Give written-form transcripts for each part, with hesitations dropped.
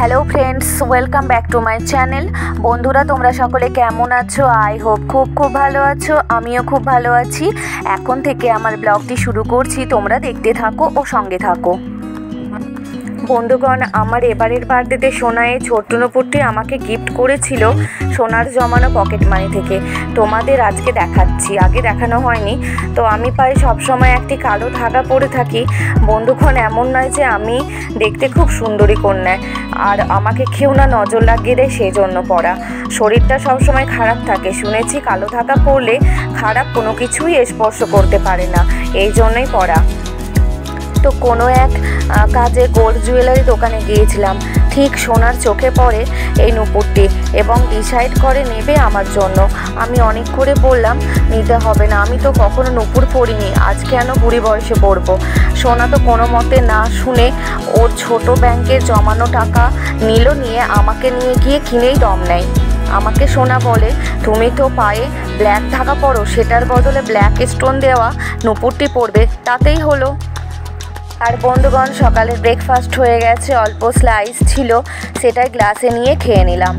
Hello friends, welcome back to my channel. বন্ধুরা, তোমরা সকলে কেমন আছো? আই হোপ খুব ভালো আছো। আমিও খুব ভালো আছি। এখন থেকে আমার ব্লগটি শুরু করছি, তোমরা দেখতে থাকো ও সঙ্গে থাকো। বন্ধুগণ, আমার এবারের বার্থডেতে সোনা এই ছোট্ট নুপুরটি আমাকে গিফট করেছিল সোনার জমানো পকেট মানি থেকে। তোমাদের আজকে দেখাচ্ছি, আগে দেখানো হয়নি। তো আমি পায়ে সবসময় একটি কালো ধাগা পরে থাকি। বন্ধুগণ, এমন নয় যে আমি দেখতে খুব সুন্দরী কন্যা আর আমাকে কেউ না নজর লাগিয়ে দেয় সেই জন্য পরা। শরীরটা সবসময় খারাপ থাকে, শুনেছি কালো ধাগা পরলে খারাপ কোনো কিছুই স্পর্শ করতে পারে না, এই জন্যই পরা। তো কোনো এক কাজে গোল্ড জুয়েলারি দোকানে গিয়েছিলাম। ঠিক সোনার চোখে পড়ে এই নুপুরটি এবং ডিসাইড করে নেবে আমার জন্য। আমি অনেক করে বললাম নিতে হবে না, আমি তো কখনো নুপুর পরিনি, আজ কেন বুড়ি বয়সে পরবো। সোনা তো কোনো মতে না শুনে ওর ছোট ব্যাংকের জমানো টাকা নিয়ে আমাকে নিয়ে গিয়ে কিনেই দম নেয়। আমাকে সোনা বলে, তুমি তো পায়ে ব্ল্যাক ধাগা পরো, সেটার বদলে ব্ল্যাক স্টোন দেওয়া নুপুরটি পরবে, তাতেই হলো। আর বন্ধুগণ, সকালের ব্রেকফাস্ট হয়ে গেছে, অল্প স্লাইস ছিল, সেটাই গ্লাসে নিয়ে খেয়ে নিলাম।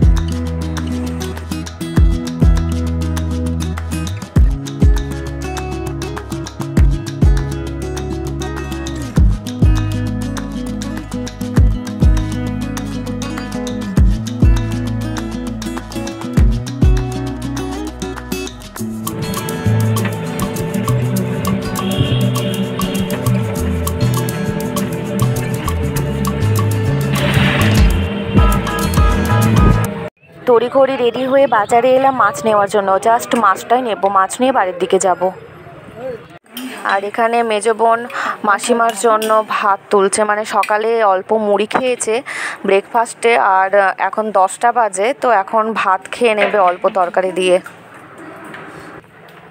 তড়িঘড়ি রেডি হয়ে বাজারে এলাম মাছ নেওয়ার জন্য। জাস্ট মাছটাই নেব, মাছ নিয়ে বাড়ির দিকে যাব। আর এখানে মেজো বোন মাসিমার জন্য ভাত তুলছে, মানে সকালে অল্প মুড়ি খেয়েছে ব্রেকফাস্টে, আর এখন 10টা বাজে, তো এখন ভাত খেয়ে নেবে অল্প তরকারি দিয়ে।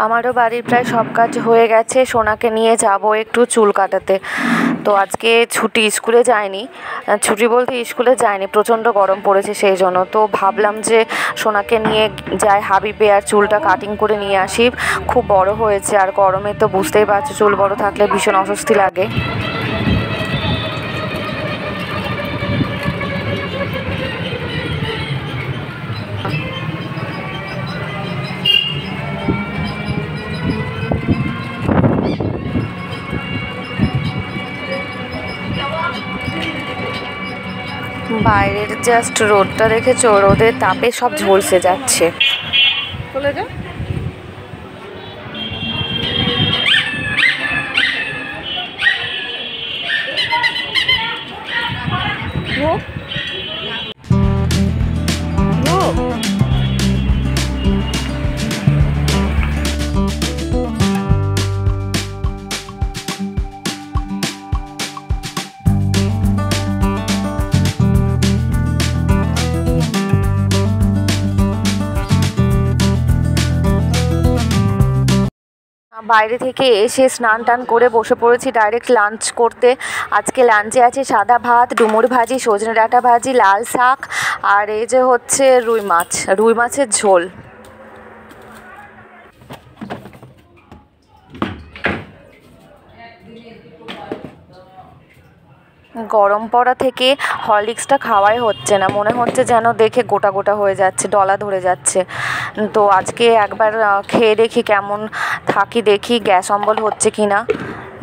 আমারও বাড়ির প্রায় সব কাজ হয়ে গেছে। সোনাকে নিয়ে যাব একটু চুল কাটাতে। তো আজকে ছুটি, স্কুলে যায়নি, ছুটি বলতে স্কুলে যায়নি, প্রচণ্ড গরম পড়েছে সেই জন্য। তো ভাবলাম যে সোনাকে নিয়ে যাই হাবিবে আর চুলটা কাটিং করে নিয়ে আসি। খুব বড় হয়েছে, আর গরমে তো বুঝতেই পারছো চুল বড় থাকলে ভীষণ অস্বস্তি লাগে। বাইরের জাস্ট রোদটা দেখেছো, রোদের তাপে সব ঝলসে যাচ্ছে। চলে যা। বাইরে থেকে এসে স্নান টান করে বসে পড়েছি ডাইরেক্ট লাঞ্চ করতে। আজকে লাঞ্চে আছে সাদা ভাত, ডুমুর ভাজি, সজনে ডাঁটা ভাজি, লাল শাক, আর এই যে হচ্ছে রুই মাছের ঝোল। গরম পড়া থেকে হরলিক্সটা খাওয়াই হচ্ছে না, মনে হচ্ছে যেন দেখে গোটা গোটা হয়ে যাচ্ছে, ডলা ধরে যাচ্ছে। তো আজকে একবার খেয়ে দেখি কেমন থাকি, দেখি গ্যাস অম্বল হচ্ছে কি না,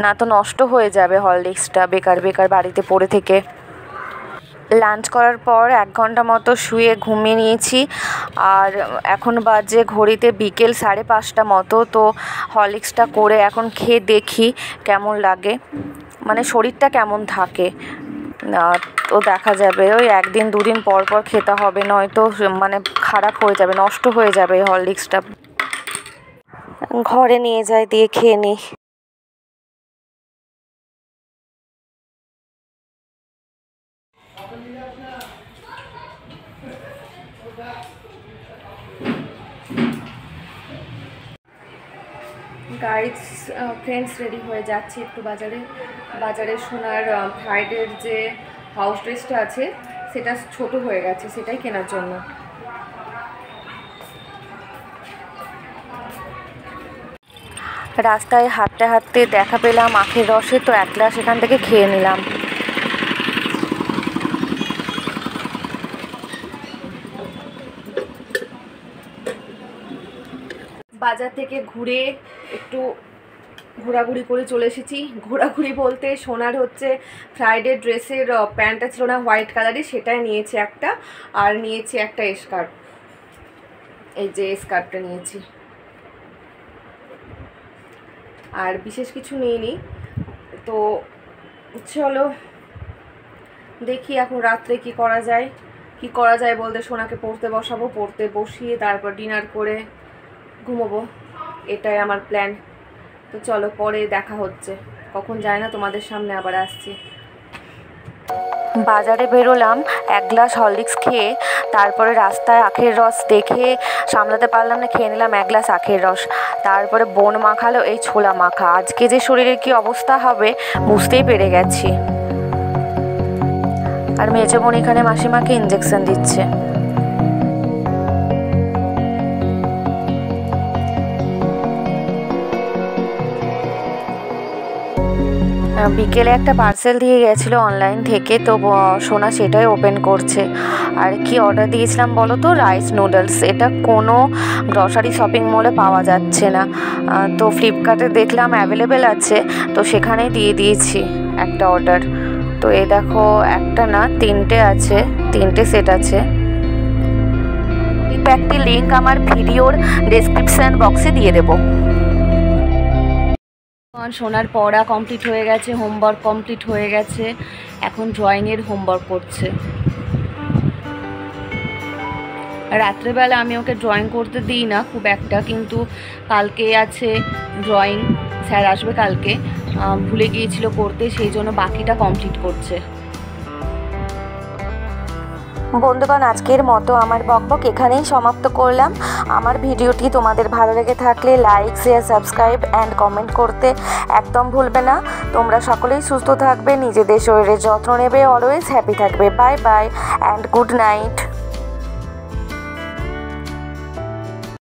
না তো নষ্ট হয়ে যাবে হরলিক্সটা বেকার বাড়িতে পড়ে থেকে। লাঞ্চ করার পর 1 ঘন্টা মতো শুয়ে ঘুমিয়ে নিয়েছি, আর এখন বাজে ঘড়িতে বিকেল 5:30 মতো। তো হরলিক্সটা করে এখন খেয়ে দেখি কেমন লাগে, মানে শরীরটা কেমন থাকে। তো দেখা যাবে, ওই 1 দিন 2 দিন পর খেতে হবে, নয়তো মানে খারাপ হয়ে যাবে, নষ্ট হয়ে যাবে এই হরলিক্সটা। ঘরে নিয়ে যাই, দিয়ে খেয়ে নিই। গাইস, ফ্রেন্ডস রেডি হয়ে যাচ্ছি একটু বাজারে সোনার ফ্রাইডের যে হাউস ড্রেসটা আছে সেটা ছোট হয়ে গেছে, সেটাই কেনার জন্য। রাস্তায় হাঁটতে হাঁটতে দেখা পেলাম আখের রসে, তো 1 গ্লাস এখান থেকে খেয়ে নিলাম। বাজার থেকে ঘুরে একটু ঘোরাঘুরি করে চলে এসেছি। ঘোরাঘুরি বলতে সোনার হচ্ছে ফ্রাইডে ড্রেসের প্যান্টটা ছিল না হোয়াইট কালারের, সেটাই নিয়েছি একটা, আর নিয়েছি একটা স্কার্ট, এই যে স্কার্টটা নিয়েছি, আর বিশেষ কিছু নিইনি। তো চলো দেখি এখন রাত্রে কি করা যায় বলতে সোনাকে পড়তে বসাবো, পড়তে বসিয়ে তারপর ডিনার করে ঘুমোবো, এটাই আমার প্ল্যান। তো চলো পরে দেখা হচ্ছে, কখন যায় না তোমাদের সামনে আবার আসছি। বাজারে বেরোলাম, এক গ্লাস হরলিক্স খেয়ে তারপরে রাস্তায় আখের রস দেখে সামলাতে পারলাম না, খেয়ে নিলাম এক গ্লাস আখের রস। তারপরে বোন মাখালো এই ছোলা মাখা। আজকে যে শরীরের কি অবস্থা হবে বুঝতেই পেরে গেছি। আর মেজো বোন এখানে মাসিমাকে ইঞ্জেকশন দিচ্ছে। বিকেলে একটা পার্সেল দিয়ে গেছিলো অনলাইন থেকে, তো সোনা সেটাই ওপেন করছে। আর কি অর্ডার দিয়েছিলাম বলো তো, রাইস নুডলস। এটা কোনো গ্রসারি শপিং মলে পাওয়া যাচ্ছে না, তো ফ্লিপকার্টে দেখলাম অ্যাভেলেবেল আছে, তো সেখানেই দিয়ে দিয়েছি একটা অর্ডার। তো এই দেখো একটা না তিনটে আছে, তিনটে সেট আছে। এই প্যাকটির লিঙ্ক আমার ভিডিওর ডেসক্রিপশন বক্সে দিয়ে দেবো। সোনার পড়া কমপ্লিট হয়ে গেছে, হোমওয়ার্ক কমপ্লিট হয়ে গেছে, এখন ড্রয়িংয়ের হোমওয়ার্ক করছে। রাত্রেবেলা আমি ওকে ড্রয়িং করতে দিই না খুব একটা, কিন্তু কালকে আছে ড্রয়িং, স্যার আসবে কালকে, ভুলে গিয়েছিল করতে, সেই জন্য বাকিটা কমপ্লিট করছে। বন্ধুগণ, আজকের মতো আমার বকবক এখানেই সমাপ্ত করলাম। আমার ভিডিওটি তোমাদের ভালো লেগে থাকলে like, share, subscribe and comment করতে একদম ভুলবে না। তোমরা সকলেই সুস্থ থাকবে, নিজেদের শরীরের যত্ন নেবে, অলওয়েজ হ্যাপি থাকবে। Bye bye and good night.